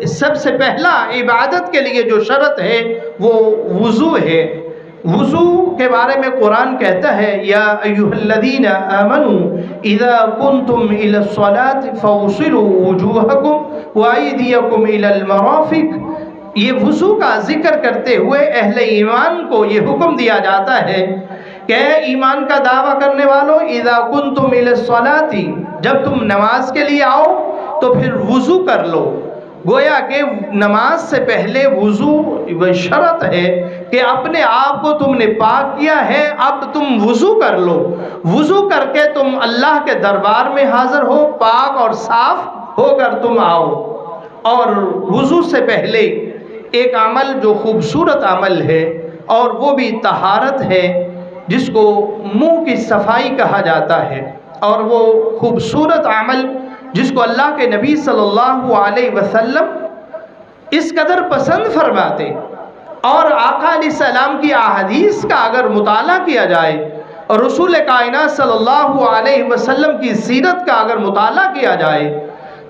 سب سے پہلا عبادت کے لیے جو شرط ہے وہ وضو ہے۔ وضو کے بارے میں قرآن کہتا ہے یا ایھا الذین آمنوا اذا کنتم الی الصلاۃ فاغسلوا وجوہکم وایدیکم الی المرافق۔ یہ وضو کا ذکر کرتے ہوئے اہل ایمان کو یہ حکم دیا جاتا ہے کہ ایمان کا دعویٰ کرنے والوں اذا کنتم الی الصلاۃ، جب تم نماز کے لیے آؤ تو پھر وضو کر لو۔ گویا کہ نماز سے پہلے وضو شرط ہے کہ اپنے آپ کو تم نے پاک کیا ہے، اب تم وضو کر لو۔ وضو کر کے تم اللہ کے دربار میں حاضر ہو، پاک اور صاف ہو کر تم آؤ۔ اور وضو سے پہلے ایک عمل جو خوبصورت عمل ہے اور وہ بھی طہارت ہے، جس کو منہ کی صفائی کہا جاتا ہے، اور وہ خوبصورت عمل جس کو اللہ کے نبی صلی اللہ علیہ وسلم اس قدر پسند فرماتے، اور آقا علیہ السلام کی احادیث کا اگر مطالعہ کیا جائے اور رسول کائنات صلی اللہ علیہ وسلم کی سیرت کا اگر مطالعہ کیا جائے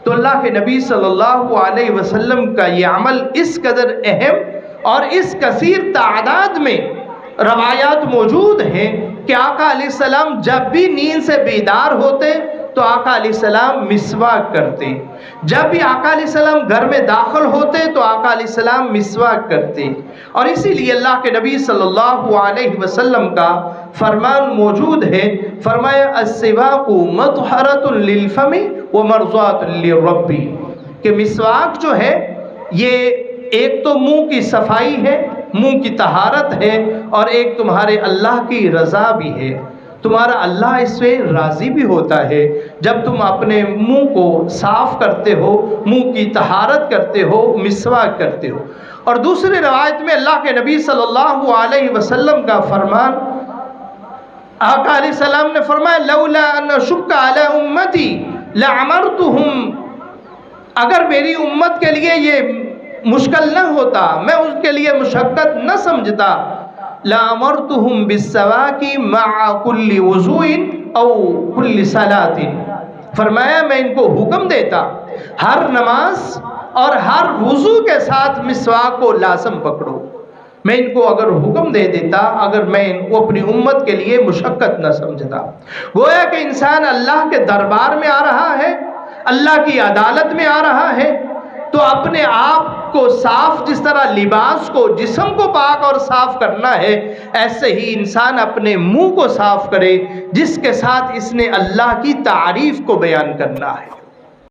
تو اللہ کے نبی صلی اللہ علیہ وسلم کا یہ عمل اس قدر اہم اور اس کثیر تعداد میں روایات موجود ہیں کہ آقا علیہ السلام جب بھی نیند سے بیدار ہوتے تو آقا علیہ السلام مسواک کرتے، جب بھی آقا علیہ السلام گھر میں داخل ہوتے تو آقا علیہ السلام مسواک کرتے۔ اور اسی لیے اللہ کے نبی صلی اللہ علیہ وسلم کا فرمان موجود ہے، فرمایا السواک مطہرۃ للفم ومرضاۃ للرب، کہ مسواک جو ہے یہ ایک تو منہ کی صفائی ہے، منہ کی طہارت ہے، اور ایک تمہارے اللہ کی رضا بھی ہے، تمہارا اللہ اس سے راضی بھی ہوتا ہے جب تم اپنے منہ کو صاف کرتے ہو، منہ کی طہارت کرتے ہو، مسواک کرتے ہو۔ اور دوسری روایت میں اللہ کے نبی صلی اللہ علیہ وسلم کا فرمان، آقا علیہ السلام نے فرمایا لولا ان اشق علی امتی لعمرتهم، اگر میری امت کے لیے یہ مشکل نہ ہوتا، میں اس کے لیے مشقت نہ سمجھتا، لَأَمَرْتُهُمْ بِالسَّوَاكِ مَعَ كُلِّ وُضُوءٍ أَوْ كُلِّ صَلَاةٍ، فرمایا میں ان کو حکم دیتا ہر نماز اور ہر وضو کے ساتھ مسواک کو لازم پکڑو۔ میں ان کو اگر حکم دے دیتا، اگر میں ان کو اپنی امت کے لیے مشقت نہ سمجھتا۔ گویا کہ انسان اللہ کے دربار میں آ رہا ہے، اللہ کی عدالت میں آ رہا ہے، تو اپنے آپ کو صاف، جس طرح لباس کو، جسم کو پاک اور صاف کرنا ہے، ایسے ہی انسان اپنے منہ کو صاف کرے جس کے ساتھ اس نے اللہ کی تعریف کو بیان کرنا ہے۔